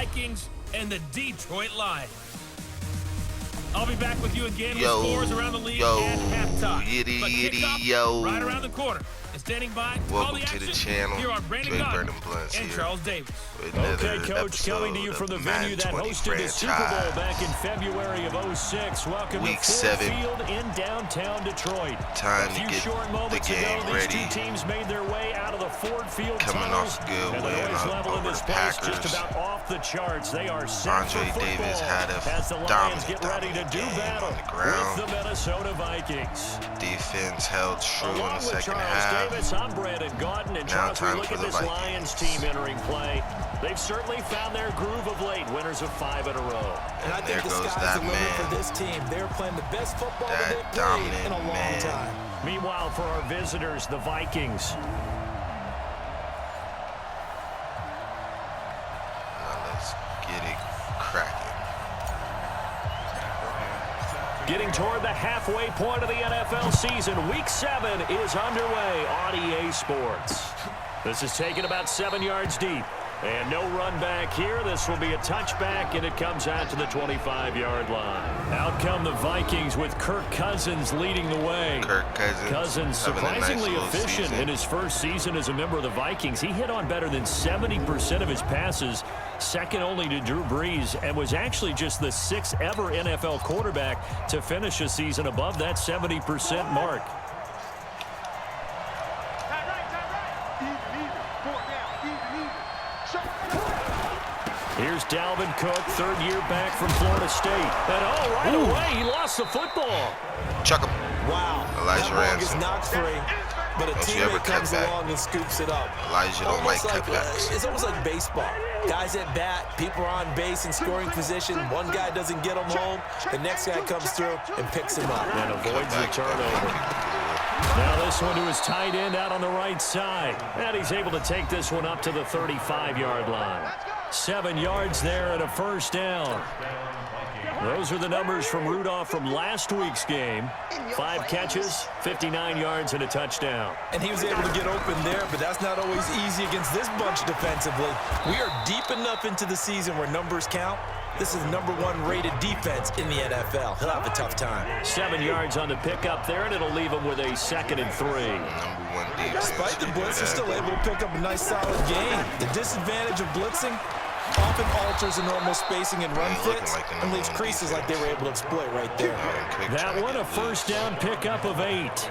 Vikings and the Detroit Lions. I'll be back with you again with scores around the league at halftime. But kickoff right around the corner. And standing by to call the action, to the channel. here are Brandon Gardner and Charles Davis. Okay, Coach, coming to you from the venue that hosted the Super Bowl back in February of '06. Welcome Week to Ford Field in downtown Detroit. Time a to few get short moments the game ago, ready. These two teams made their way out of the Ford Field Coming tunnels, off a good and the win noise level in over this the place Packers. just about off the charts. They are set Andre for football Davis had a as the Lions get ready to dominant do game battle on the ground. with the Minnesota Vikings. Defense held true in Along the with second Charles half. Davis, I'm Brandon Gardner, and Now Charles, we time look for at the this Vikings. Lions team entering play. They've certainly found their groove of late, winners of 5 in a row. And I think the sky's the limit for this team. They're playing the best football that they've played in a long time. Meanwhile, for our visitors, the Vikings. Now let's get it cracking. Getting toward the halfway point of the NFL season, Week 7 is underway on EA Sports. This is taken about 7 yards deep. And no run back here. This will be a touchback, and it comes out to the 25-yard line. Out come the Vikings with Kirk Cousins leading the way. Cousins surprisingly efficient in his first season as a member of the Vikings. He hit on better than 70% of his passes, second only to Drew Brees, and was actually just the 6th ever NFL quarterback to finish a season above that 70% mark. Here's Dalvin Cook, third year back from Florida State. And right away, he lost the football. Chuck him. Wow. Elijah that ball Ransom. gets knocked free, but a teammate comes along and scoops it up. Elijah don't like cutbacks. It's almost like baseball. Guys at bat, people are on base in scoring position. One guy doesn't get him home. The next guy comes through and picks him up. And avoids the turnover. Now this one to his tight end out on the right side. And he's able to take this one up to the 35-yard line. 7 yards there and a first down. Those are the numbers from Rudolph from last week's game. 5 catches, 59 yards, and a touchdown. And he was able to get open there, but that's not always easy against this bunch defensively. We are deep enough into the season where numbers count. This is the #1 rated defense in the NFL. He'll have a tough time. 7 yards on the pickup there, and it'll leave him with a 2nd and 3. #1 defense. Despite the blitz, they're still able to pick up a nice, solid gain. The disadvantage of blitzing often alters the normal spacing and run fits and leaves creases like they were able to exploit right there. That one a first down pickup of 8.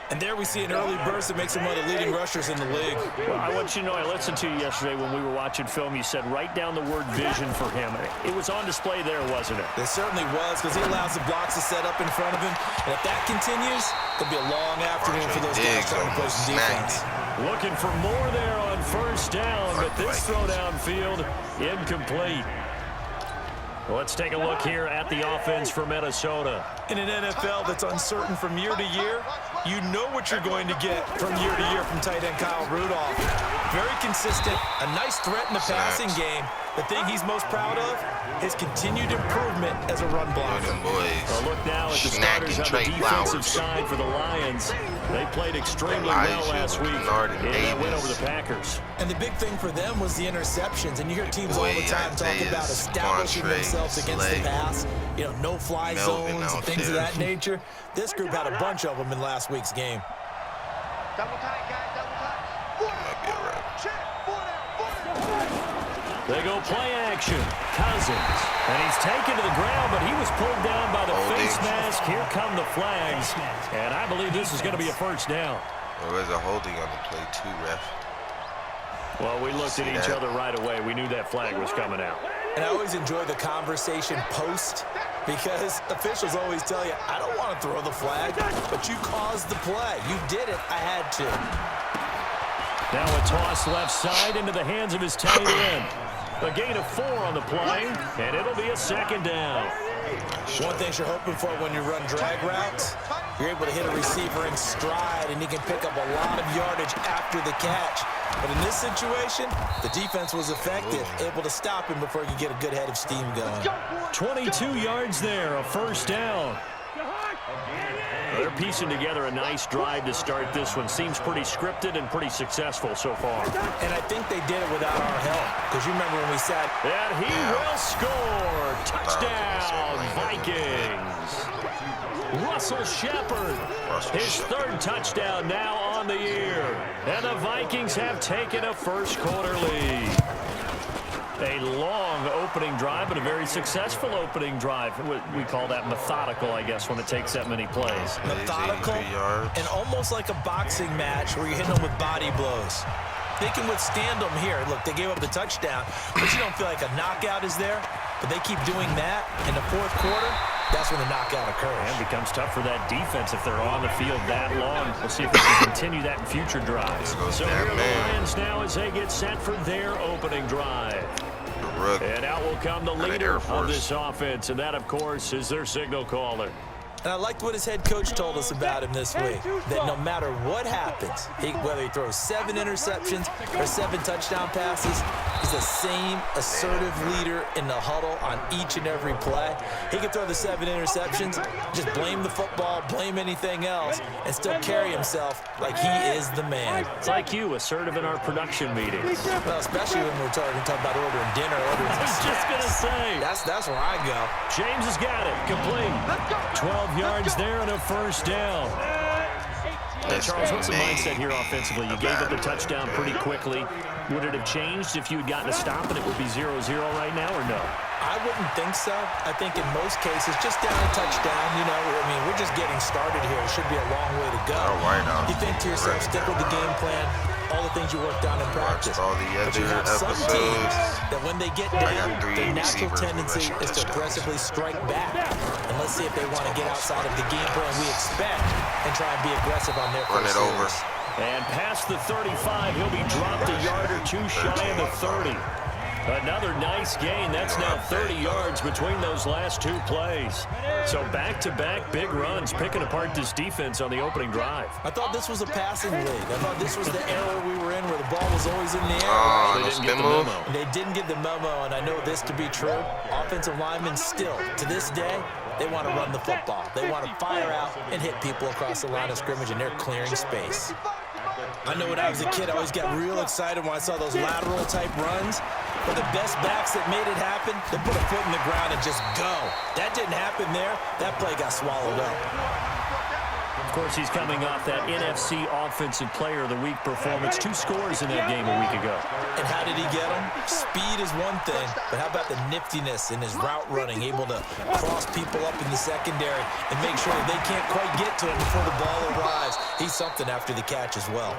And there we see an early burst that makes him one of the leading rushers in the league. Well, I want you to know, I listened to you yesterday when we were watching film. You said write down the word vision for him. It was on display there, wasn't it? It certainly was, because he allows the blocks to set up in front of him. And if that continues, there'll be a long afternoon for those guys trying to play some defense. Looking for more there on first down, but this throw downfield incomplete. Well, let's take a look here at the offense for Minnesota. In an NFL that's uncertain from year to year, you know what you're going to get from year to year from tight end Kyle Rudolph. Very consistent, a nice threat in the passing game. The thing he's most proud of, his continued improvement as a run blocker. Well, look now at the starters on the defensive side for the Lions. They played extremely well last week in that win over the Packers. And the big thing for them was the interceptions. And you hear teams all the time talk about establishing themselves against the pass. You know, no-fly zones and things of that nature. This group had a bunch of them in last week's game. Double tight, guys, double tight. Might be all right. They go play action. Cousins. And he's taken to the ground, but he was pulled down by the face mask. Here come the flags. And I believe this is going to be a first down. There was a holding on the play too, ref. Well, we looked at each other right away. We knew that flag was coming out. And I always enjoy the conversation post, because officials always tell you, I don't want to throw the flag, but you caused the play. You did it. I had to. Now a toss left side into the hands of his tight end. A gain of 4 on the play, and it'll be a second down. One thing you're hoping for when you run drag routes, you're able to hit a receiver in stride, and he can pick up a lot of yardage after the catch. But in this situation, the defense was effective, able to stop him before he could get a good head of steam going. 22 yards there, a first down. They're piecing together a nice drive to start this one. Seems pretty scripted and pretty successful so far. And I think they did it without our help. Because you remember when we said... And he will score. Touchdown, Vikings. Russell Shepard, his third touchdown now on the year. And the Vikings have taken a first-quarter lead. A long opening drive, but a very successful opening drive. We call that methodical, I guess, when it takes that many plays. Methodical and almost like a boxing match where you're hitting them with body blows. They can withstand them here. Look, they gave up the touchdown, but you don't feel like a knockout is there. But they keep doing that in the fourth quarter. That's when the knockout occurs. And it becomes tough for that defense if they're on the field that long. We'll see if they can continue that in future drives. So here are the Lions now as they get set for their opening drive. And out will come the leader of this offense, and that, of course, is their signal caller. And I liked what his head coach told us about him this week, that no matter what happens, whether he throws 7 interceptions or 7 touchdown passes, he's the same assertive leader in the huddle on each and every play. He can throw the 7 interceptions, just blame the football, blame anything else, and still carry himself like he is the man. It's like you, assertive in our production meetings. Well, especially when we're talking about ordering dinner, ordering I was just going to say. That's where I go. James has got it, complete. 12 yards there and a first down. Charles, what's the mindset here offensively? You gave up the touchdown pretty quickly. Would it have changed if you had gotten a stop and it would be 0-0 right now, or no? I wouldn't think so. I think in most cases, just down a touchdown, you know, I mean, we're just getting started here. It should be a long way to go. You think to yourself, stick with the game plan, all the things you worked on in practice. But you have some teams that when they get down, their natural tendency is to aggressively strike back. And let's see if they want to get outside of the game plan we expect and try and be aggressive on their first series. And past the 35, he'll be dropped a yard or two shy of the 30. Another nice gain. That's now 30 yards between those last 2 plays. So back-to-back big runs, picking apart this defense on the opening drive. I thought this was a passing league. I thought this was the era we were in where the ball was always in the air. They didn't get the memo. They didn't get the memo, and I know this to be true. Offensive linemen still, to this day, they want to run the football. They want to fire out and hit people across the line of scrimmage, and they're clearing space. I know when I was a kid, I always got real excited when I saw those lateral-type runs. But the best backs that made it happen, they put a foot in the ground and just go. That didn't happen there. That play got swallowed up. Of course, he's coming off that NFC Offensive Player of the Week performance. 2 scores in that game a week ago. And how did he get them? Speed is one thing, but how about the niftiness in his route running, able to cross people up in the secondary and make sure that they can't quite get to him before the ball arrives. He's something after the catch as well.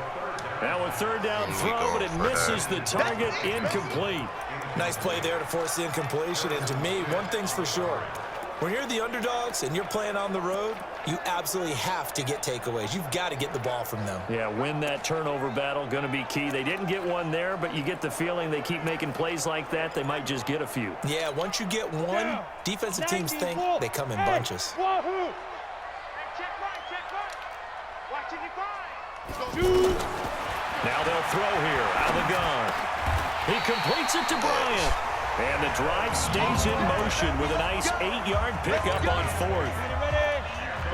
Now a third down throw, but it misses the target, incomplete. Nice play there to force the incompletion. And to me, one thing's for sure. When you're the underdogs and you're playing on the road, you absolutely have to get takeaways. You've got to get the ball from them. Yeah, win that turnover battle, going to be key. They didn't get one there, but you get the feeling they keep making plays like that, they might just get a few. Yeah, once you get one, defensive teams think they come in bunches. Now they'll throw here out of the gun. He completes it to Bryant. And the drive stays in motion with a nice 8-yard pickup on 4th.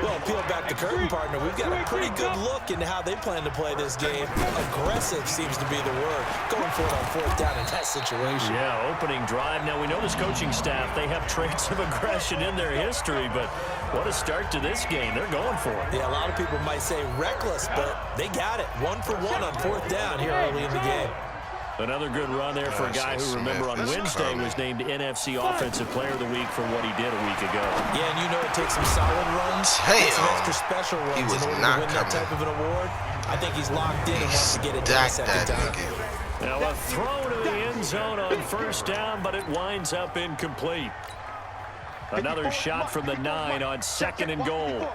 Well, peel back the curtain, partner. We've got a pretty good look into how they plan to play this game. Aggressive seems to be the word. Going for it on 4th down in that situation. Yeah, opening drive. Now, we know this coaching staff, they have traits of aggression in their history, but what a start to this game. They're going for it. Yeah, a lot of people might say reckless, but they got it. 1 for 1 on 4th down here early in the game. Another good run there for a guy who, remember, on Wednesday was named NFC Offensive Player of the Week for what he did a week ago. Yeah, and you know it takes some solid runs, some extra special runs in order to win that type of an award. I think he's locked in and wants to get it done a second time. Now a throw to the end zone on 1st down, but it winds up incomplete. Another shot from the 9 on 2nd and goal.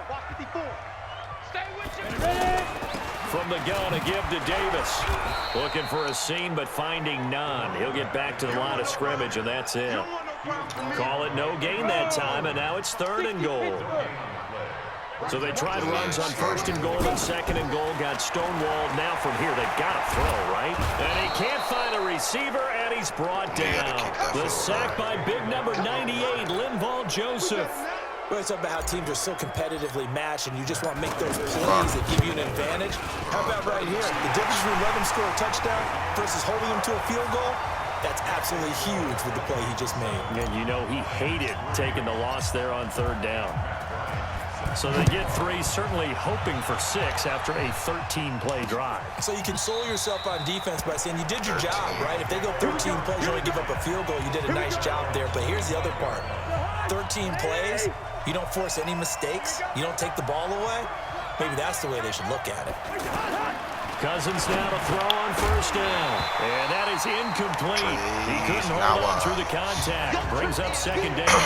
From the gun, a give to Davis. Looking for a seam, but finding none. He'll get back to the line of scrimmage, and that's it. Call it no gain that time, and now it's 3rd and goal. So they tried runs on 1st and goal and 2nd and goal. Got stonewalled. Now from here, they've got to throw, right? And he can't find a receiver, and he's brought down. The sack by big number 98, Linval Joseph. We always talk about how teams are so competitively matched and you just want to make those plays that give you an advantage. How about right here? The difference between letting them score a touchdown versus holding them to a field goal, that's absolutely huge with the play he just made. And you know he hated taking the loss there on 3rd down. So they get 3, certainly hoping for 6 after a 13-play drive. So you console yourself on defense by saying you did your job, right? If they go 13 plays, you only give up a field goal, you did a nice job there. But here's the other part. 13 plays, you don't force any mistakes, you don't take the ball away. Maybe that's the way they should look at it. Cousins now to throw on 1st down. And that is incomplete. He couldn't hold on through the contact. Brings up 2nd down.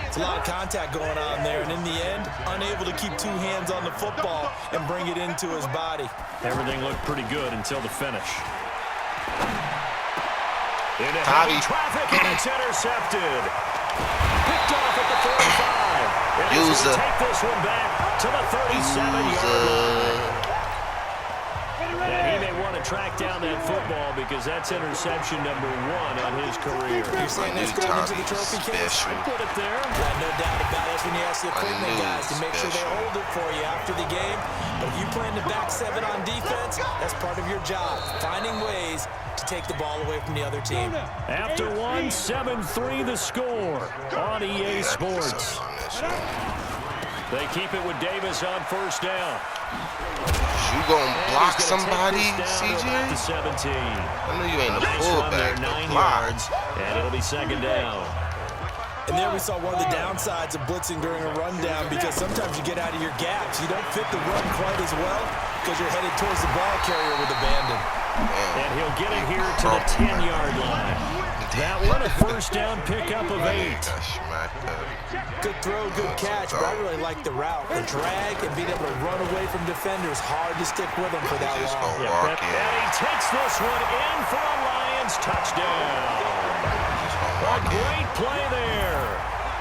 It's a lot of contact going on there, and in the end, unable to keep 2 hands on the football and bring it into his body. Everything looked pretty good until the finish. Into heavy traffic, and it's intercepted. Picked off at the 45. And he's going to take this one back to the 37-yard line. And he may want to track down that football because that's interception number 1 on his career. You're saying that's going into the trophy case? I put it there. Yeah, no doubt about it. That's when you ask the equipment guys to make sure they hold it for you after the game. But if you plan to back 7 on defense, that's part of your job. Finding ways to take the ball away from the other team. After 1, 7-3 the score on EA Sports. They keep it with Davis on 1st down. You gonna block somebody, CJ? To 17. I know you ain't a fullback, but 9 block. yards, and it'll be 2nd down. And there we saw one of the downsides of blitzing during a rundown because sometimes you get out of your gaps. You don't fit the run quite as well because you're headed towards the ball carrier with abandon. And he'll get it here to the 10-yard line. That one a 1st down pickup of 8. Good throw, good catch, but I really like the route. The drag and being able to run away from defenders, hard to stick with them for that long. And he takes this one in for a Lions touchdown. A great play there.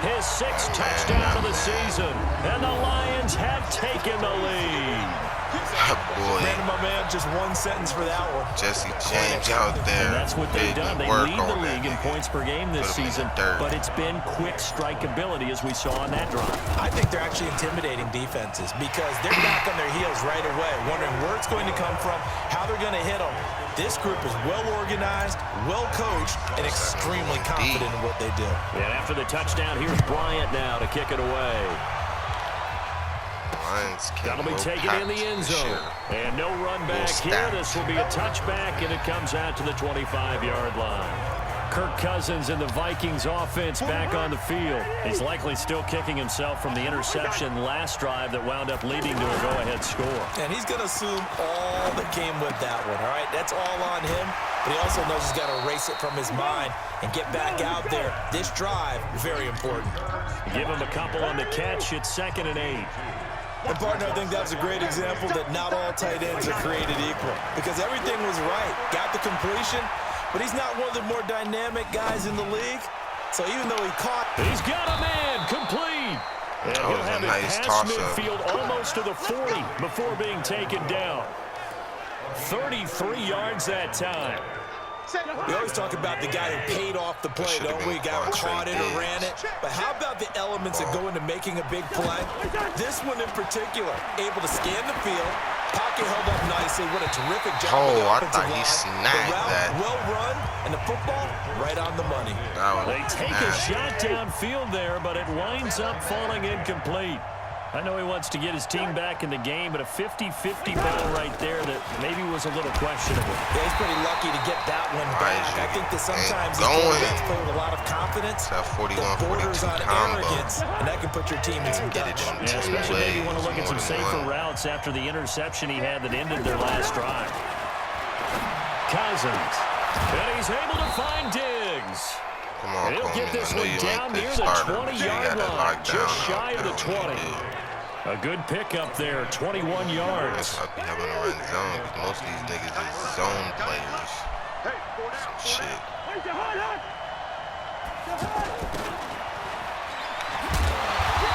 His 6th touchdown of the season, and the Lions have taken the lead. Boy. Man, my man, just 1 sentence for that one. Jesse James out there. And that's what they've done. They lead the league in points per game this season, but it's been quick strike ability as we saw on that drive. I think they're actually intimidating defenses because they're back on their heels right away, wondering where it's going to come from, how they're going to hit them. This group is well organized, well coached, and extremely confident in what they do. And after the touchdown, here's Bryant now to kick it away. That'll be taken in the end zone. And no run back here. This will be a touchback, and it comes out to the 25-yard line. Kirk Cousins and the Vikings offense back on the field. He's likely still kicking himself from the interception last drive that wound up leading to a go-ahead score. And he's going to assume all that came with that one, all right? That's all on him, but he also knows he's got to erase it from his mind and get back out there. This drive, very important. Give him a couple on the catch. It's 2nd and 8. And, partner, I think that was a great example that not all tight ends are created equal because everything was right. Got the completion, but he's not one of the more dynamic guys in the league. So even though he caught... He's got a man complete. And he'll have it past midfield almost to the 40 before being taken down. 33 yards that time. We always talk about the guy who paid off the play, don't we? Guy who caught it or ran it. But how about the elements that go into making a big play? This one in particular, able to scan the field, pocket held up nicely. What a terrific job. I thought he snagged that. Well run, and the football right on the money. They take a shot downfield there, but it winds up falling incomplete. I know he wants to get his team back in the game, but a 50-50 ball right there that maybe was a little questionable. Yeah, he's pretty lucky to get that one back. I think that sometimes these quarterbacks play with a lot of confidence. That 41-42 on arrogance, and that can put your team in some doubt. Yeah, especially maybe you want to look at some safer routes after the interception he had that ended their last drive. Cousins, and he's able to find Diggs. He'll get this one down near the 20-yard line, just shy of the 20. A good pickup there, 21 yards. I'll be having to run zone because most of these niggas is zone players. Some shit.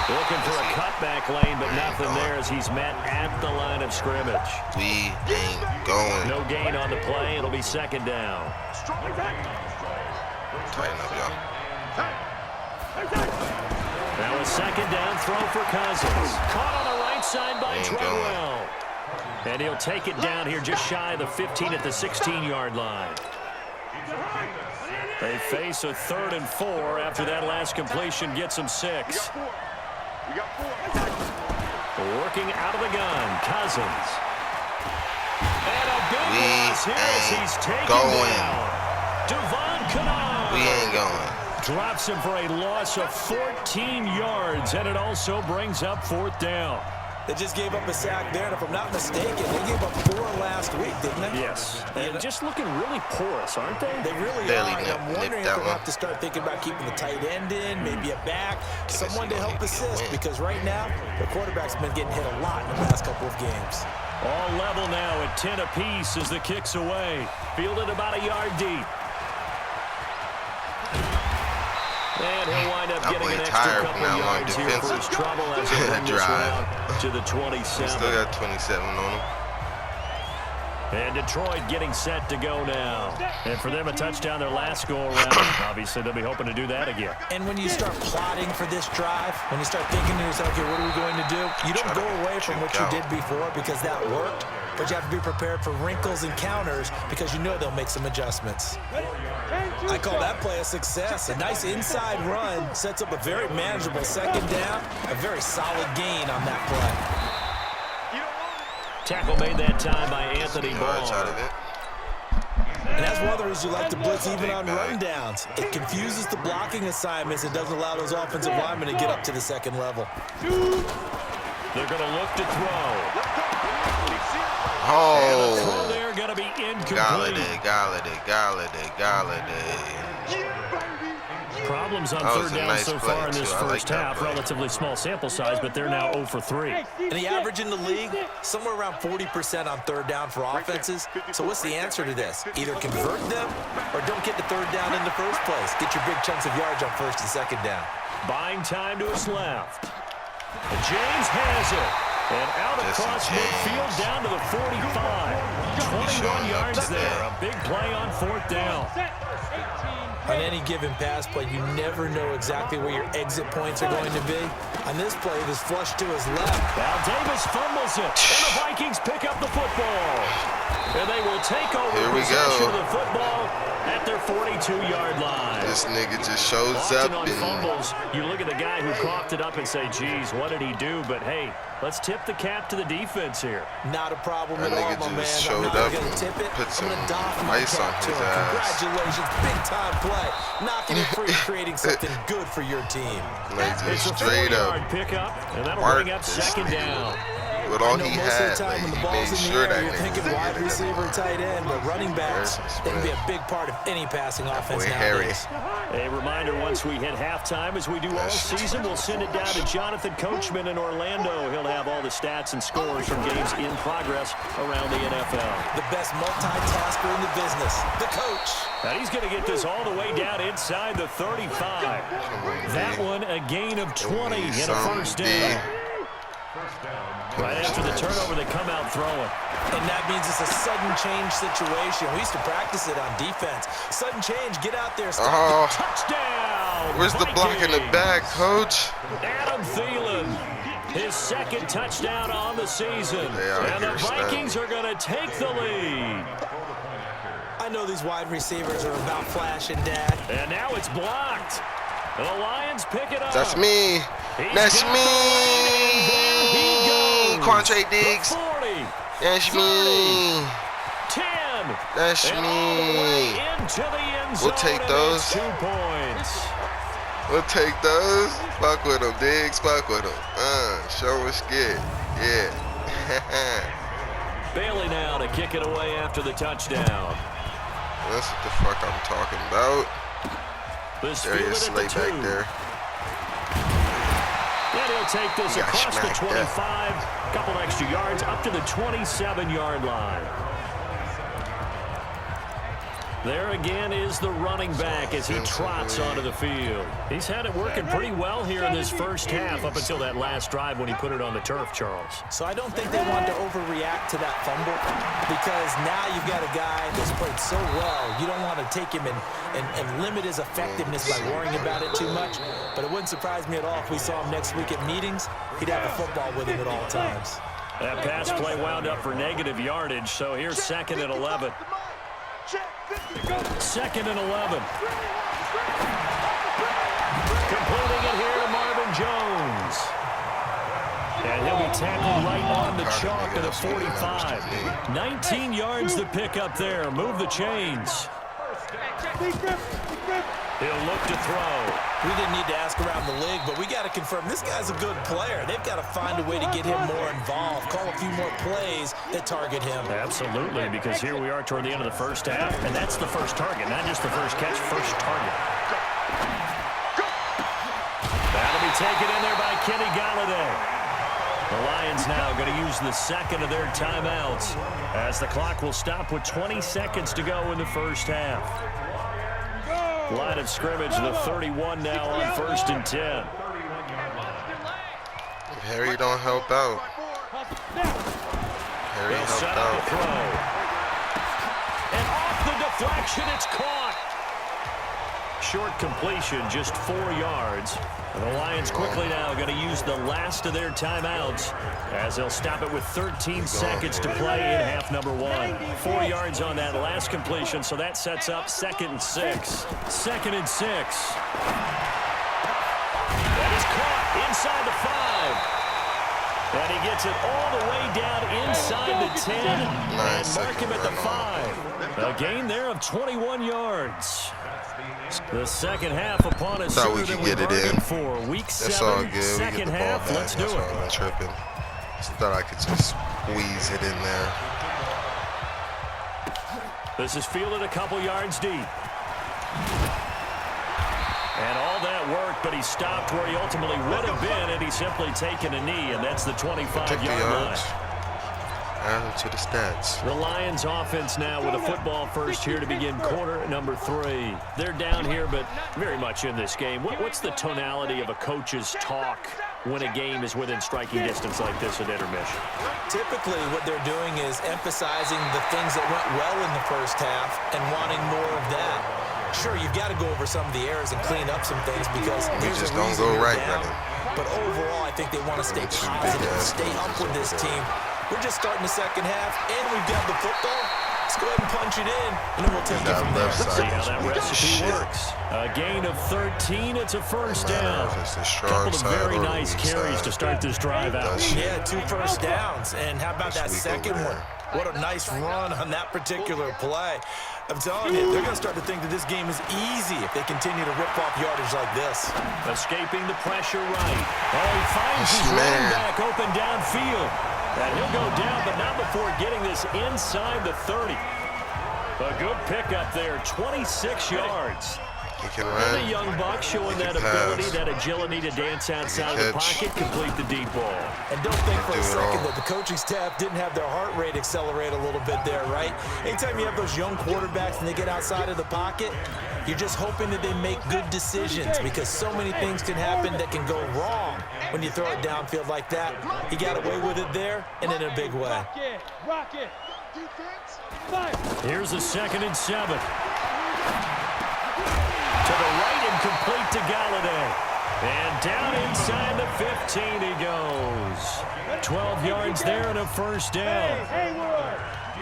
Looking for a cutback lane, but nothing there as he's met at the line of scrimmage. We ain't going. No gain on the play. It'll be 2nd down. Tighten up, y'all. Now a second down throw for Cousins. Caught on the right side by Treadwell. And he'll take it down here just shy of the 15 at the 16-yard line. They face a 3rd and 4 after that last completion gets them 6. Working out of the gun, Cousins. And a big loss here as he's taken down. Devon Kennard. We ain't going. Drops him for a loss of 14 yards, and it also brings up 4th down. They just gave up a sack there, and if I'm not mistaken, they gave up 4 last week, didn't they? Yes. And just looking really porous, aren't they? They really are. And I'm wondering if they're going to have to start thinking about keeping the tight end in, maybe a back, someone to help assist, because right now, the quarterback's been getting hit a lot in the last couple of games. All level now at 10 apiece as the kick's away. Fielded about a yard deep. And he'll wind up getting an extra couple yards here for his trouble as he brings this round to the 27. Still got 27 on him. And Detroit getting set to go now. And for them, a touchdown their last go-around. Obviously, they'll be hoping to do that again. And when you start plotting for this drive, when you start thinking to yourself, okay, what are we going to do? You don't go away from what you did before because that worked. But you have to be prepared for wrinkles and counters because you know they'll make some adjustments. I call that play a success. A nice inside run sets up a very manageable second down. A very solid gain on that play. Tackle made that time by Anthony Ball. And that's one of the reasons you like to blitz even on rundowns. It confuses the blocking assignments. It doesn't allow those offensive linemen to get up to the second level. They're going to look to throw. Oh, throw there going to be incomplete. Galladay. Problems on 3rd down so far in this first half. Relatively small sample size, but they're now 0 for 3. And the average in the league, somewhere around 40% on 3rd down for offenses. So what's the answer to this? Either convert them or don't get the 3rd down in the first place. Get your big chunks of yards on 1st and 2nd down. Buying time to his left. And James has it. And out across midfield down to the 45. 21 yards there. A big play on 4th down. On any given pass play, you never know exactly where your exit points are going to be. On this play, it was flushed to his left. Now Davis fumbles it, and the Vikings pick up the football. And they will take over possession of the football at their 42-yard line. This nigga just shows Often up on fumbles, you look at the guy who coughed it up and say, geez, what did he do? But, hey, let's tip the cap to the defense here. Not a problem at all, my man. Showed I'm not going to tip it. Put some I'm going to doff my cap to him. Congratulations, big-time play. Knocking it free, creating something good for your team. Like it's a straight up pickup, and that'll bring up 2nd down. With all he had, like, he made sure that you're thinking wide receiver, tight end, but running backs, they can be a big part of any passing offense nowadays. A reminder, once we hit halftime, as we do all season, we'll send it down to Jonathan Coachman in Orlando. He'll have all the stats and scores from games in progress around the NFL. The best multitasker in the business, the coach. And he's going to get this all the way down inside the 35. That one, a gain of 20 and a 1st down. Right after the turnover, they come out throwing. And that means it's a sudden change situation. We used to practice it on defense. Sudden change, get out there. Touchdown! Where's the block in the back, coach? Adam Thielen, his 2nd touchdown on the season. And the Vikings are going to take the lead. I know these wide receivers are about flashing, Dad. And now it's blocked. The Lions pick it up. That's me. That's me. Quandre Diggs. 40, That's 30, me. 10. That's and me. all the way into the end zone. We'll take those. 2 points. We'll take those. Fuck with them, Diggs. Fuck with them. Show us good. Yeah. Bailey now to kick it away after the touchdown. That's what the fuck I'm talking about. This there he is, Slay back there. And he'll take this across the 25, couple extra yards, up to the 27-yard line. There again is the running back as he trots onto the field. He's had it working pretty well here in this first half up until that last drive when he put it on the turf, Charles. So I don't think they want to overreact to that fumble because now you've got a guy that's played so well. You don't want to take him and limit his effectiveness by worrying about it too much. But it wouldn't surprise me at all if we saw him next week at meetings. He'd have a football with him at all times. That pass play wound up for negative yardage, so here's 2nd and 11. 2nd and 11. Completing it here to Marvin Jones. And he'll be tackled right on the chalk at the 45. 19 yards to pick up there. Move the chains. He'll look to throw. We didn't need to ask around the league, but we got to confirm this guy's a good player. They've got to find a way to get him more involved, call a few more plays that target him. Absolutely, because here we are toward the end of the first half, and that's the first target, not just the first catch, first target. That'll be taken in there by Kenny Galladay. The Lions now going to use the second of their timeouts as the clock will stop with 20 seconds to go in the first half. Line of scrimmage, the 31 now on 1st and 10. Harry don't help out. Harry They'll helped set up the out. throw. And off the deflection, it's caught. Short completion, just 4 yards. The Lions quickly now going to use the last of their timeouts as they'll stop it with 13 seconds to play in half number 1. 4 yards on that last completion, so that sets up 2nd and 6. 2nd and 6. That is caught inside the 5. And he gets it all the way down inside the 10 and mark him at the 5. A gain there of 21 yards. The second half upon us. Thought we could get it in. For week 7, That's all good. second half. Let's do it. I'm tripping. Just thought I could just squeeze it in there. This is fielded a couple yards deep. And all that worked, but he stopped where he ultimately would have been had he simply taken a knee, and that's the 25-yard line. Add them to the stats. The Lions offense now with a football first here to begin quarter number 3. They're down here, but very much in this game. What's the tonality of a coach's talk when a game is within striking distance like this at intermission? Typically, what they're doing is emphasizing the things that went well in the first half and wanting more of that. Sure, you've got to go over some of the errors and clean up some things because there's just a don't reason go you're right, down. brother. But overall, I think they want to stay positive, stay up with this team. We're just starting the second half, and we've got the football. Let's go ahead and punch it in, and then we'll take it from there. Let's see how that recipe works. A gain of 13. It's a first down. A couple of very nice carries to start this drive out. Yeah, 2 first downs. And how about that second one? What a nice run on that particular play. I'm telling you, they're going to start to think that this game is easy if they continue to rip off yardage like this. Escaping the pressure right. Oh, he finds his running back open downfield. And he'll go down, but not before getting this inside the 30. A good pickup there, 26 yards. He can run. And the young buck showing that ability, that agility to dance outside of the pocket, complete the deep ball. And don't think for a second that the coaching staff didn't have their heart rate accelerate a little bit there, right? Anytime you have those young quarterbacks and they get outside of the pocket, you're just hoping that they make good decisions because so many things can happen that can go wrong when you throw it downfield like that. He got away with it there and in a big way. Here's a 2nd and 7. To the right and complete to Galladay. And down inside the 15 he goes. 12 yards there and a first down.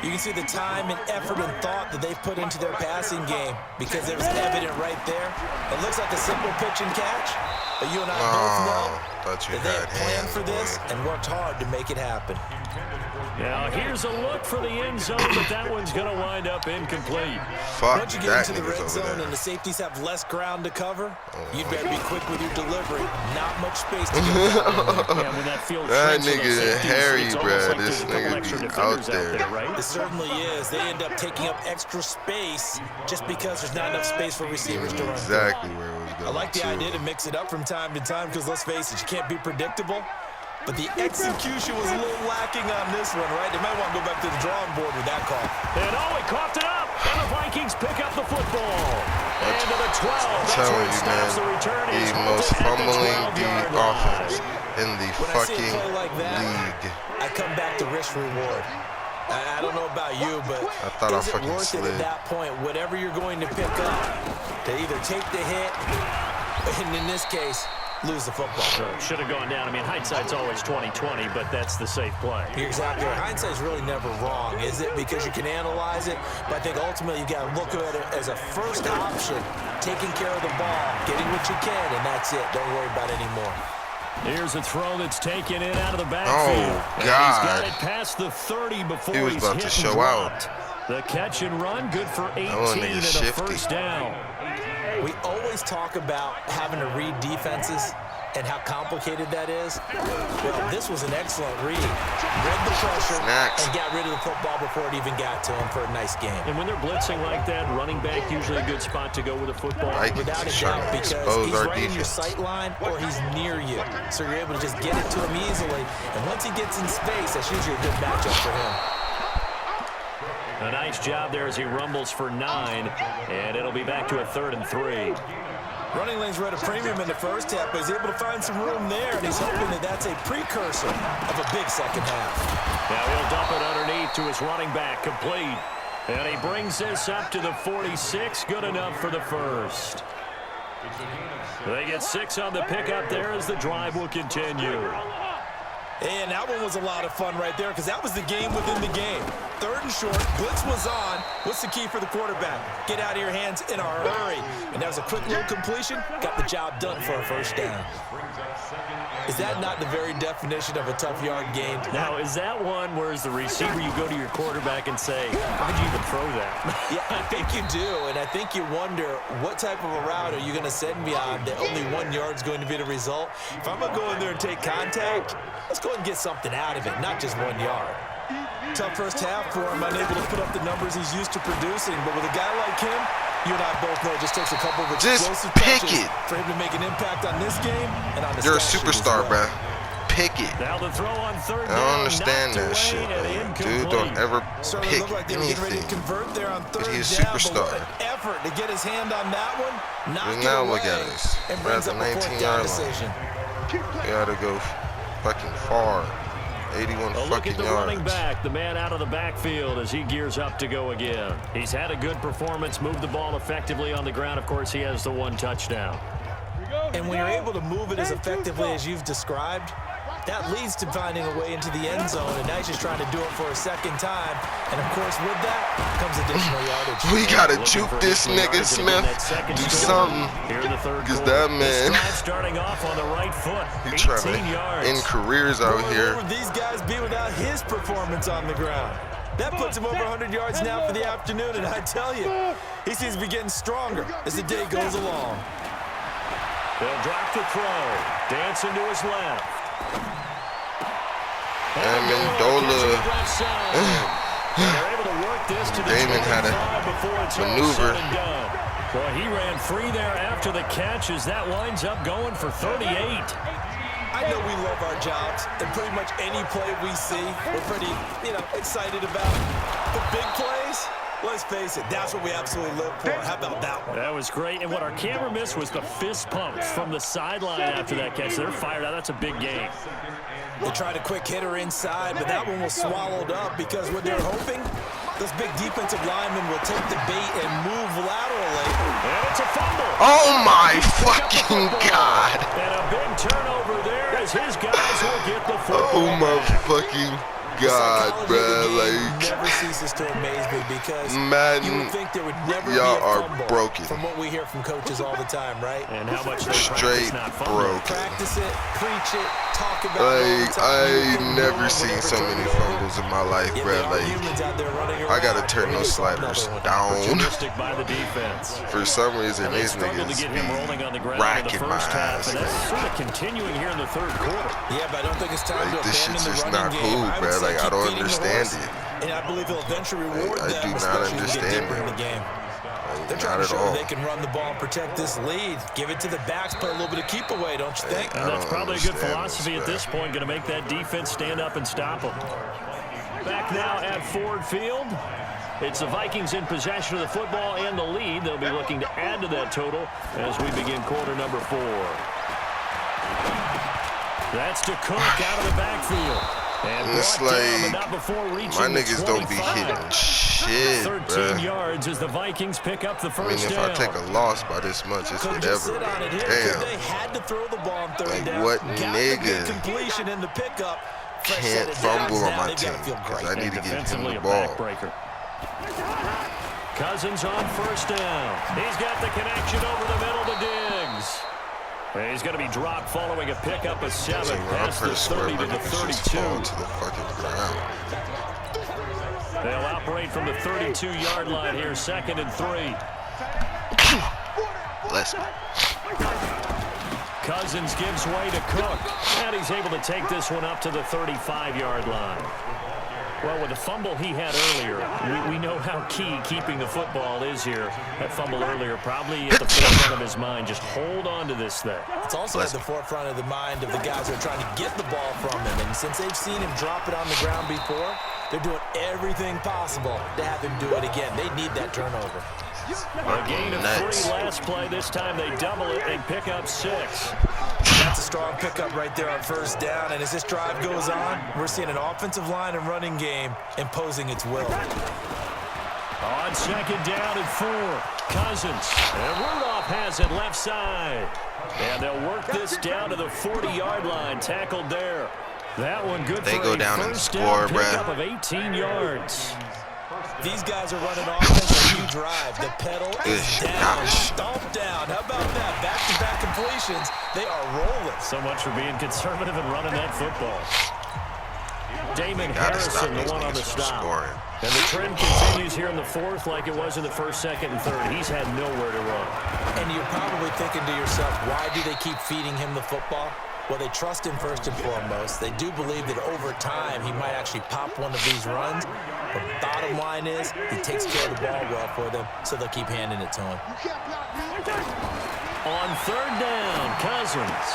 You can see the time and effort and thought that they've put into their passing game because it was evident right there. It looks like a simple pitch and catch, but you and I both know that they have planned for this and worked hard to make it happen. Now here's a look for the end zone, but that one's going to wind up incomplete. Once you get into the red zone and the safeties have less ground to cover, you'd better be quick with your delivery. Not much space to get out. Yeah, when that field nigga Harry, bro. This nigga be out there. Right? It certainly is. They end up taking up extra space just because there's not enough space for receivers to run. Exactly where it was going. I like the idea to mix it up from time to time because let's face it, you can't be predictable. But the execution was a little lacking on this one, right? They might want to go back to the drawing board with that call. And oh, he coughed it up. And the Vikings pick up the football. And to the 12. I'm telling you, man, the most fumbling offense in the fucking league. I come back to risk reward. I don't know about you, but I thought I is it fucking worth it slid. at that point, whatever you're going to pick up, to either take the hit, and in this case, lose the football? Should have gone down. I mean, hindsight's always 20/20, but that's the safe play. You're exactly right. Hindsight's really never wrong, is it? Because you can analyze it, but I think ultimately you got to look at it as a first option, taking care of the ball, getting what you can, and that's it. Don't worry about it anymore. Here's a throw that's taken in out of the backfield. Oh, And God. he's got it past the 30 before He was he's about hit to and show dropped. The catch and run, good for 18 nigga and a shifty. first down. We always talk about having to read defenses and how complicated that is. Well, this was an excellent read. Read the pressure Snacks. and got rid of the football before it even got to him for a nice game. And when they're blitzing like that, running back usually a good spot to go with a football. Without a trying doubt, to because expose he's our right in your defense. sight line or he's near you. So you're able to just get it to him easily. And once he gets in space, that's usually a good matchup for him. A nice job there as he rumbles for 9, and it'll be back to a 3rd and 3. Running lanes were at a premium in the first half, but he's able to find some room there, and he's hoping that that's a precursor of a big second half. Now he'll dump it underneath to his running back, complete. And he brings this up to the 46, good enough for the first. They get 6 on the pickup there as the drive will continue. And that one was a lot of fun right there because that was the game within the game. 3rd and short, blitz was on. What's the key for the quarterback? Get out of your hands in a hurry. And that was a quick little completion. Got the job done for a first down. Is that not the very definition of a tough yard gain? Now, is that one where as the receiver you go to your quarterback and say, why'd you even throw that? Yeah, I think you do, and I think you wonder what type of a route are you going to send me on that only 1 yard's going to be the result? If I'm going to go in there and take contact, let's go and get something out of it, not just 1 yard. Tough first half for him, unable to put up the numbers he's used to producing, but with a guy like him, you and I both know it just takes a couple of explosive touches for him to make an impact on this game and on the You're a stat sheet superstar, as well. bruh. Pick it. Now the throw on 3rd down. I don't understand knocked that shit, away and man. incomplete. Dude, don't ever Certainly pick looked like they were getting ready to anything. convert there on 3rd he's a down, but superstar. what an effort to get his hand on that one, knock Because it now away, look at us. and We're brings at the up a 4th 19-yard down line. decision. We gotta go fucking far. 81 A look fucking at the yards. running back, the man out of the backfield as he gears up to go again. He's had a good performance, moved the ball effectively on the ground. Of course, he has the 1 touchdown. And when you're able to move it as effectively as you've described, that leads to finding a way into the end zone, and now he's just trying to do it for a second time. And, of course, with that comes additional yardage. We gotta Looking juke for this additional nigga yardage and again, that Smith. second Do score something. here in the third Because quarter. that This man, drive starting off on the right foot. he 18 trying to yards. end careers out Boy, here. where would these guys be without his performance on the ground? That puts him over 100 yards now for the afternoon, and I tell you, he seems to be getting stronger as the day goes along. They'll drop the throw. Dancing to his left. Amendola. They're able to work this to the Damon had a 25 before it's all maneuver. said and done. Well, he ran free there after the catch as that winds up going for 38. I know we love our jobs, and pretty much any play we see, we're pretty, excited about. The big plays, let's face it, that's what we absolutely live for. How about that one? That was great. And what our camera missed was the fist pump from the sideline after that catch. They're fired out. That's a big game. They tried a quick hitter inside, but that one was swallowed up because what they're hoping, those big defensive linemen will take the bait and move laterally. And it's a fumble. Oh my fucking God. And a big turnover there as his guys will get the football. Oh my fucking God, bruh. Like, never ceases to amaze me because Madden, you would think there would never y'all be a are fumble broken. from what we hear from coaches all the time, right? And how much they Straight practice not fumbling. broken. Practice it, preach it, talk about it all the Like, time. You I think never no one seen would so ever many turn it over. fumbles in my life, Yet bruh. there are Like, humans out there running I gotta around. turn We those just saw sliders another one. down. Opportunistic by the defense. For some reason, They these struggled to niggas get him rolling on the be ground in the racking my first half, ass. and that's sort of continuing here in the third quarter. Yeah, but I don't think it's time Like, to this abandon shit's the just running not game. cool, I would bruh. say Like, I keep don't feeding the understand horse. it. And I believe he'll eventually reward I them, do not especially as we get understand deeper in it. the game. They're Like, trying not to at show all. they can run the ball and protect this lead. Give it to the backs, play a little bit of keep away, don't you think? And that's don't probably a good understand philosophy this, at this point, going to make that defense stand up and stop them. Back now at Ford Field. It's the Vikings in possession of the football and the lead. They'll be looking to add to that total as we begin quarter number 4. That's to Cook out of the backfield. And it's brought down, but like, not before reaching my niggas don't be 25. hitting shit, 13 bruh. yards as the Vikings pick up the I first mean, if down. I take a loss by this much, it's Couldn't just whatever. sit on it here. Damn. They had to throw the ball on third Like, down. what Got the nigga good completion in the pickup. Fresh set can't of fumble downs. on Now my they've team? gotta feel Because great. I need to give him Defensively, the a ball. backbreaker. Cousins on first down. He's got the connection over the middle to Diggs. He's going to be dropped following a pickup of 7 So when I past the press square, 30 my to the niggas just 32. fall to the fucking ground. They'll operate from the 32-yard line here, 2nd and 3. Bless me. Cousins gives way to Cook, and he's able to take this one up to the 35-yard line. Well, with the fumble he had earlier, we know how key keeping the football is here. That fumble earlier probably at the forefront of his mind. Just hold on to this thing. It's also at the forefront of the mind of the guys who are trying to get the ball from him. And since they've seen him drop it on the ground before, they're doing everything possible to have him do it again. They need that turnover. A gain of 3 last play. This time they double it and pick up 6. That's a strong pickup right there on first down. And as this drive goes on, we're seeing an offensive line and running game imposing its will. On 2nd down and 4, Cousins. And Rudolph has it left side. And they'll work this down to the 40-yard line. Tackled there. That one good They for go a down and first score, down pickup bruh. of 18 yards. These guys are running offense as you drive. The pedal is down, Gosh. stomped down. How about that? Back-to-back completions. They are rolling. So much for being conservative and running that football. Damon Gotta stop Harrison, the these one on the niggas from stop. scoring. And the trend continues here in the 4th like it was in the 1st, 2nd, and 3rd. He's had nowhere to run. And you're probably thinking to yourself, why do they keep feeding him the football? Well, they trust him first and foremost. They do believe that over time he might actually pop one of these runs. But bottom line is he takes care of the ball well for them, so they'll keep handing it to him. On 3rd down, Cousins.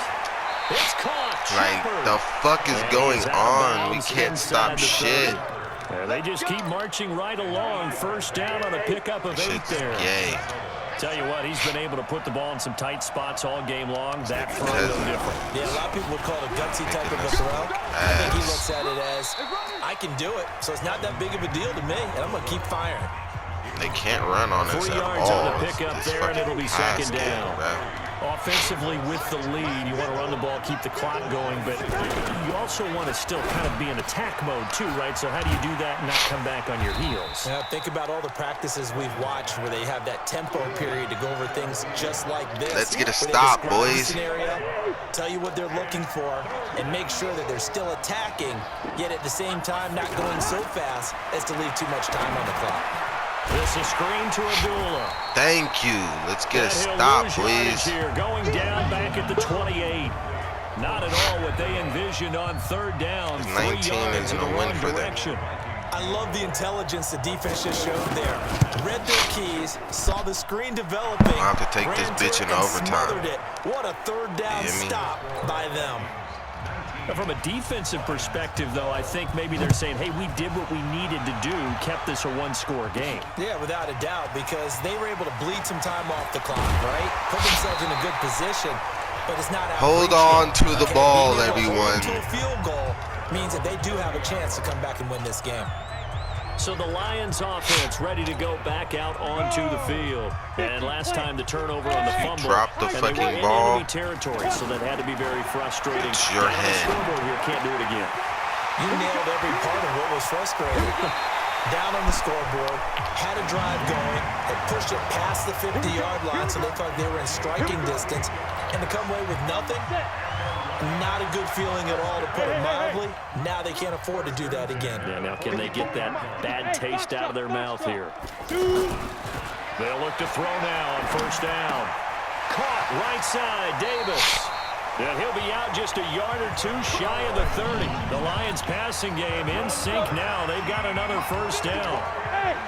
It's caught. Like, Shepard. the fuck is And going he's out of on? We bounds can't stop inside the shit. 30. And they just keep marching right along. First down on a pickup of 8 Shit's there. gay. Tell you what, he's been able to put the ball in some tight spots all game long. That throw no different. Yeah, a lot of people would call it a gutsy type of a throw. I think he looks at it as, I can do it, so it's not that big of a deal to me, and I'm going to keep firing. They can't run on us 3 at yards all. on the pickup This there, and it'll be fucking 2nd pass game, down. bruh. Offensively with the lead, you want to run the ball, keep the clock going, but you also want to still kind of be in attack mode too, right? So how do you do that and not come back on your heels? Now, think about all the practices we've watched where they have that tempo period to go over things just like this. Let's get a where they stop, describe the boys. Scenario, tell you what they're looking for, and make sure that they're still attacking, yet at the same time not going so fast as to leave too much time on the clock. This is screen to Abdullah. Thank you. Let's get a And he'll stop, lose yardage please. here, going down back at the 28. Not at all what they envisioned on 3rd down. 3 19 yards isn't in the a win wrong for them. direction. I love the intelligence the defense just showed there. Read their keys, saw the screen developing. I'll have to take this ran to bitch it in and overtime. smothered it. What a 3rd down You hear me? stop by them. From a defensive perspective, though, I think maybe they're saying, hey, we did what we needed to do, kept this a 1-score game. Yeah, without a doubt, because they were able to bleed some time off the clock, right? Put themselves in a good position, but it's not Hold outreach on yet. to the ball, Being able to hold everyone. to a field goal means that they do have a chance to come back and win this game. So the Lions offense ready to go back out onto the field. And last time the turnover on the fumble. dropped the and they were fucking in ball. enemy territory, so that had to be very frustrating. It's your Down on the head. scoreboard here, can't do it again. You nailed every part of what was frustrating. Down on the scoreboard, had a drive going, had pushed it past the 50-yard line, so they thought they were in striking distance, and to come away with nothing, not a good feeling at all, to put it mildly. Now they can't afford to do that again. Yeah, now can they get that bad taste out of their mouth here? They'll look to throw now on 1st down. Caught right side, Davis. And he'll be out just a yard or 2 shy of the 30. The Lions passing game in sync now. They've got another 1st down.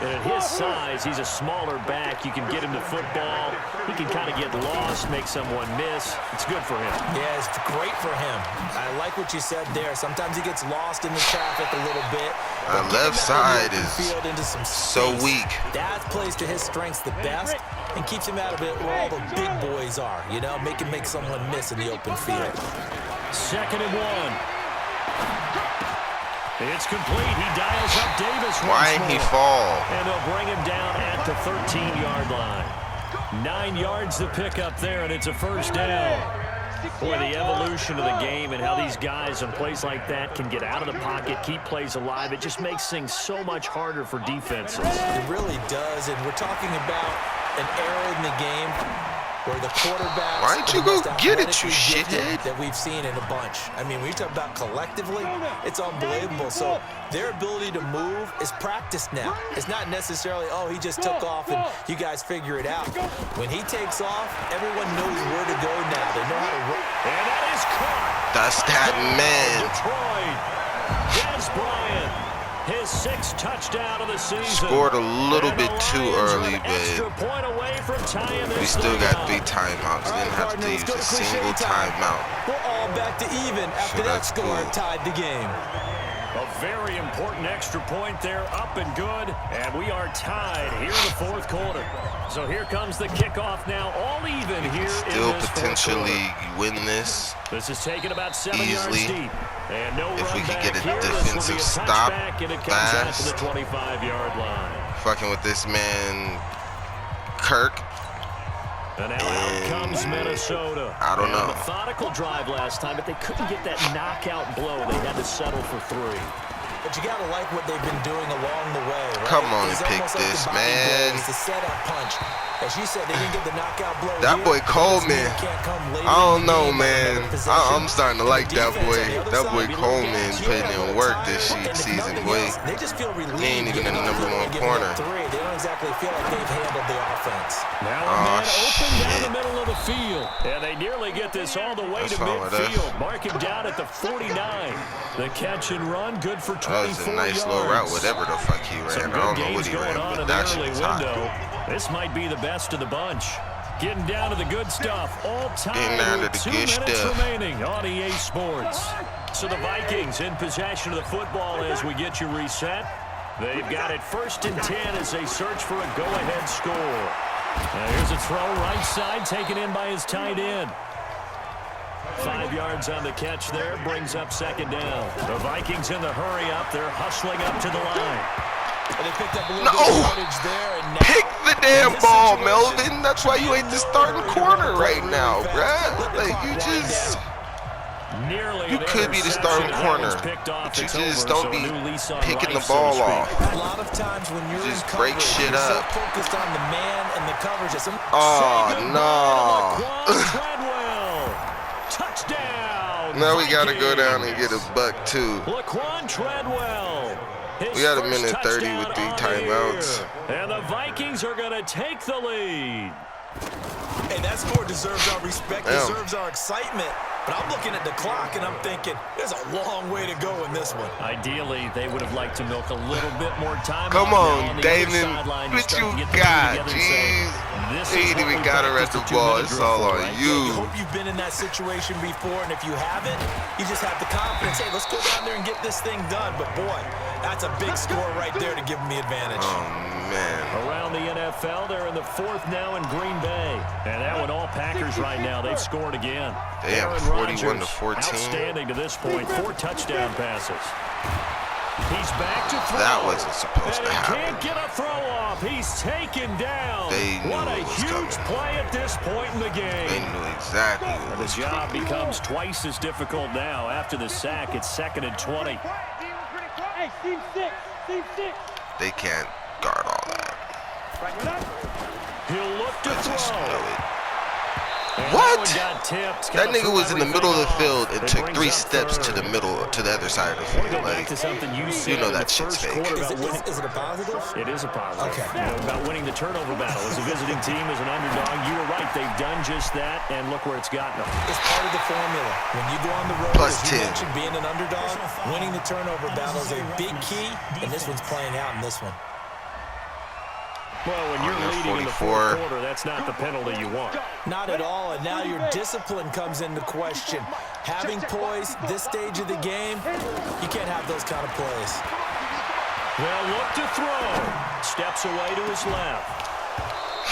And at his size, he's a smaller back. You can get him to football. He can kind of get lost, make someone miss. It's good for him. Yeah, it's great for him. I like what you said there. Sometimes he gets lost in the traffic a little bit. Our left side is so weak. That plays to his strengths the best and keeps him out of it where all the big boys are. You know, make someone miss in the open field. 2nd and 1. It's complete. He dials up Davis. Why didn't he fall? And they'll bring him down at the 13-yard line. 9 yards to pick up there, and it's a first down. Boy, the evolution of the game and how these guys in plays like that can get out of the pocket, keep plays alive, it just makes things so much harder for defenses. It really does, and we're talking about an era in the game where the quarterbacks Why don't you go get it, you shithead? That we've seen in a bunch. I mean, when you talk about collectively, it's unbelievable. So their ability to move is practiced now. It's not necessarily, oh, he just took off and you guys figure it out. When he takes off, everyone knows where to go now. They know how to run. And that is caught. That's that man. Detroit. Des Bryant. His 6th touchdown of the season. Scored a little bit too early, but we still got 3 timeouts. Didn't have to use a single timeout. We're all back to even after that score tied the game. A very important extra point there, up and good, and we are tied here in the 4th quarter. So here comes the kickoff now, all even here. Still potentially win this. This is taken about 7 easily. yards deep. And no If we could get a here, defensive stop and it comes fast. out to the 25-yard line. Fucking with this man, Kirk. And now out comes Minnesota. I don't know. Methodical drive last time, but they couldn't get that knockout blow. They had to settle for 3. But you gotta like what they've been doing along the way, right? Come on it's and pick almost like this, the boxing man. blows, the setup punch. As you said, they didn't get the knockout blow. That boy Coleman. I don't know, man. I'm starting to like that boy. That boy Coleman putting in work this season, boy. They just feel relieved. He ain't even in the number 1 corner. They don't exactly feel like they've handled the offense. Now a man open down the middle of the field. And they nearly get this all the way to midfield. Mark him down at the 49. The catch and run, good for 24 yards. That was a nice little route, whatever the fuck he ran. I don't know what he ran, but that shit was hot. This might be the best of the bunch. Getting down to the good stuff. All time. Getting down to the 2 good minutes stuff. remaining on EA Sports. So the Vikings in possession of the football as we get you reset. They've got it 1st and 10 as they search for a go-ahead score. Now here's a throw right side taken in by his tight end. 5 yards on the catch there, brings up 2nd down. The Vikings in the hurry up. They're hustling up to the line. And they picked up a little bit of yardage there. And now, pick the damn ball, Melvin. That's why you ain't the starting corner right now, bruh. Like, you just... You could be the starting corner, but you just don't be picking the ball off. A lot of times when you're just in break coverage, shit you're up. so focused on the man and the coverage. Oh, no. Touchdown. Now we got to go down and get a buck, too. Laquan Treadwell. We got a minute 30 with 3 timeouts. And the Vikings are going to take the lead. Hey, that score deserves our respect, deserves our excitement. But I'm looking at the clock and I'm thinking, there's a long way to go in this one. Ideally, they would have liked to milk a little bit more time. Come on, Damon. What you got? Jeez. He ain't even got to rest the ball. It's all on you. I hope you've been in that situation before, and if you haven't, you just have the confidence. Hey, let's go down there and get this thing done. But, boy, that's a big score right there to give them the advantage. Oh, man. Around the NFL, they're in the 4th now in Green Bay. And that one, all Packers right now. They've scored again. Damn, 41 to 14. Outstanding to this point. 4 touchdown passes. He's back to throw. That wasn't supposed to happen. Can't get a throw off. He's taken down. They knew what a it was huge coming. play at this point in the game. They knew exactly what was The job coming. becomes twice as difficult now. After the sack, it's 2nd and 20. Hey, team 6. Team 6. They can't guard all that. He'll look to I just throw. know it. And What? That one got tipped. That nigga was in the middle of the field and It took brings 3 up steps to third. the middle, to the other side of the I want to field. go back Like, to something you said know in that the shit's first fake. quarter Is about winning. it a positive? It is a positive. Okay. You know, about winning the turnover battle. As a visiting team, as an underdog, you were right. They've done just that, and look where it's gotten them. It's part of the formula. When you go on the road, Plus as you 10. mentioned, being an underdog, winning the turnover battle is a big key, and this one's playing out in this one. Well, when you're leading in the fourth quarter, that's not the penalty you want. Not at all, and now your discipline comes into question. Having poise this stage of the game, you can't have those kind of plays. They'll look to throw. Steps away to his left.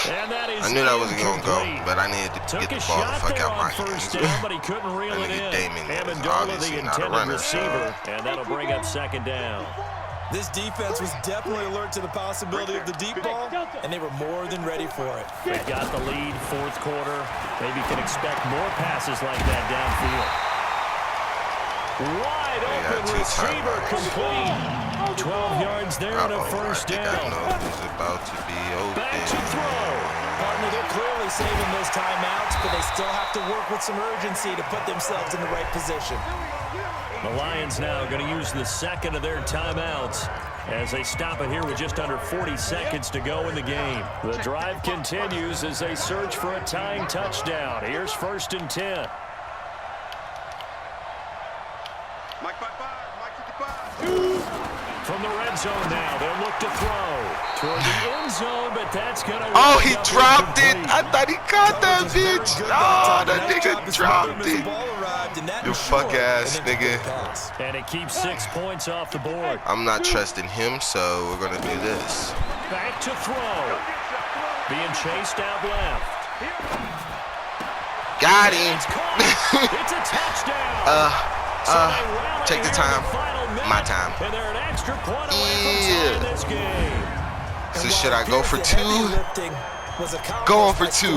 And that is I knew that wasn't going to go, but I needed to get the ball the fuck out my hands. hands. But he couldn't reel it in. Amendola, the intended receiver, and that'll bring up second down. This defense was definitely alert to the possibility of the deep ball, and they were more than ready for it. They've got the lead, fourth quarter. Maybe can expect more passes like that downfield. Wide open receiver complete. 12 yards there and a first down. About to be open. Back to throw. Partner, they're clearly saving those timeouts, but they still have to work with some urgency to put themselves in the right position. The Lions now going to use the second of their timeouts as they stop it here with just under 40 seconds to go in the game. The drive continues as they search for a tying touchdown. Here's 1st and 10. From the red zone now, they'll look to throw toward the end zone, but that's going to... Oh, he dropped it. I thought he caught that bitch. Oh, that nigga dropped it. You fuck ass nigga. And it keeps 6 points off the board. I'm not trusting him, so we're going to do this. Back to throw. Being chased out left. Got him. It's a touchdown. Take the time. My time. And they're an extra point away from this game. So should I go for 2? Going for 2.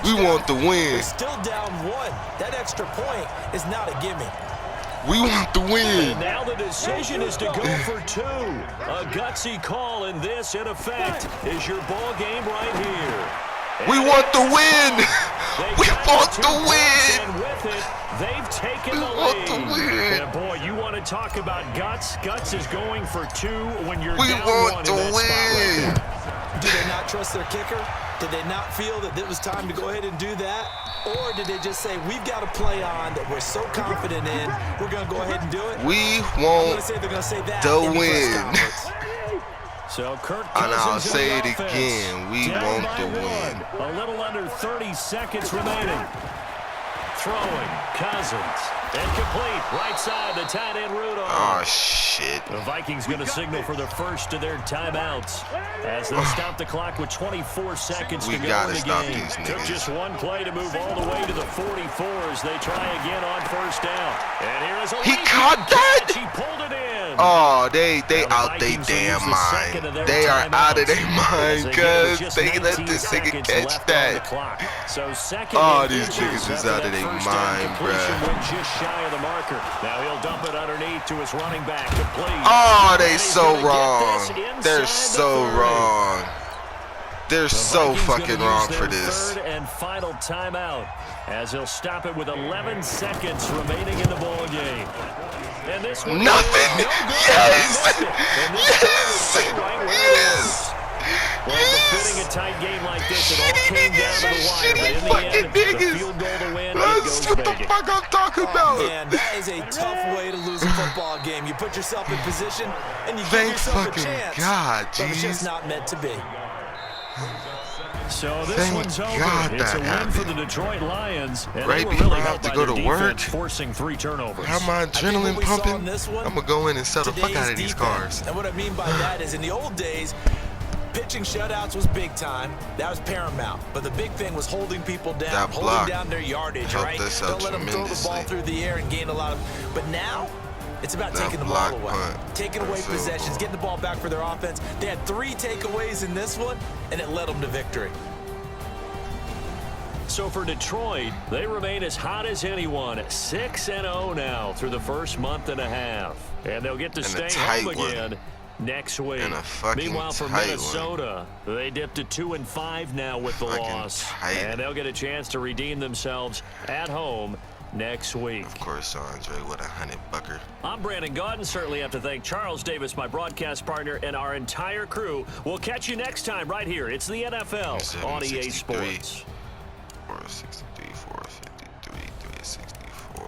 We want the win. Still down 1. That extra point is not a gimme. We want the win. And now the decision is to go for 2. A gutsy call, and this, in effect, is your ball game right here. We want the win. We want the win. And with it, they've taken the lead. And boy, you want to talk about guts? Guts is going for 2 when you're down 1 in that spot right there. Do they not trust their kicker? Did they not feel that it was time to go ahead and do that? Or did they just say, we've got a play on that we're so confident in, we're going to go ahead and do it? We want the win. So Kirk and I'll say it again. We want the win. A little under 30 seconds remaining. Throwing. Cousins. Incomplete. Right side, the tight end Rudolph. Oh, shit. The Vikings going to signal for the first of their timeouts as they stop the clock with 24 seconds to go in the game. Took just one play to move all the way to the 44s. They try again on first down. And here is a he caught that? He pulled it in. Oh, they out they damn mind. They are out of their mind because they let this nigga catch that. So oh, these niggas is out of their mind, bruh. Just shy of the marker. Now he'll dump it underneath to his running back. Complete. Oh, they so wrong. They're so wrong. They're so fucking wrong for this. Third and final timeout as he'll stop it with 11 seconds remaining in the ball game. And this one nothing. Yes. Yes. Yes. Well, befitting a tight game like this, it all came down to the wire. But in the end, the field goal to win, that's what the fuck I'm talking about. Man, that is a tough way to lose a football game. You put yourself in position, and you give yourself a chance. God, but it's just not meant to be. So this one's over. It's a win for the Detroit Lions. And right before I have to go to work, forcing 3 turnovers. Have my adrenaline pumping. I'm going to go in and sell the fuck out of these cars. And what I mean by that is in the old days, pitching shutouts was big time. That was paramount. But the big thing was holding people down, holding down their yardage, right? Don't let them throw the ball through the air and gain a lot of... But now, it's about taking the ball away. Taking away possessions, getting the ball back for their offense. They had 3 takeaways in this one, and it led them to victory. So for Detroit, they remain as hot as anyone, 6-0 now through the first month and a half. And they'll get to stay home again next week. Meanwhile, for Minnesota, they dipped to 2-5 now with the loss. And they'll get a chance to redeem themselves at home next week. Of course, Andre, what a $100-bucker. I'm Brandon Gaudin. Certainly have to thank Charles Davis, my broadcast partner, and our entire crew. We'll catch you next time right here. It's the NFL on EA Sports. 463, 453, 364,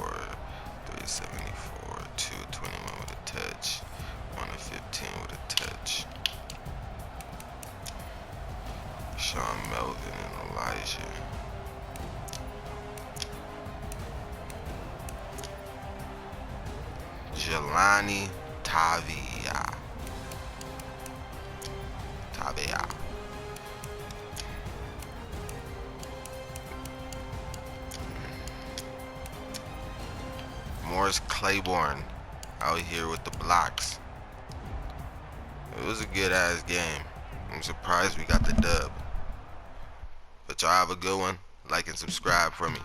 374, 221 with a touch, 115 with a touch. Sean Melvin and Elijah. Jelani Tavia. Morris Claiborne out here with the blocks. It was a good ass game. I'm surprised we got the dub. But y'all have a good one. Like and subscribe for me.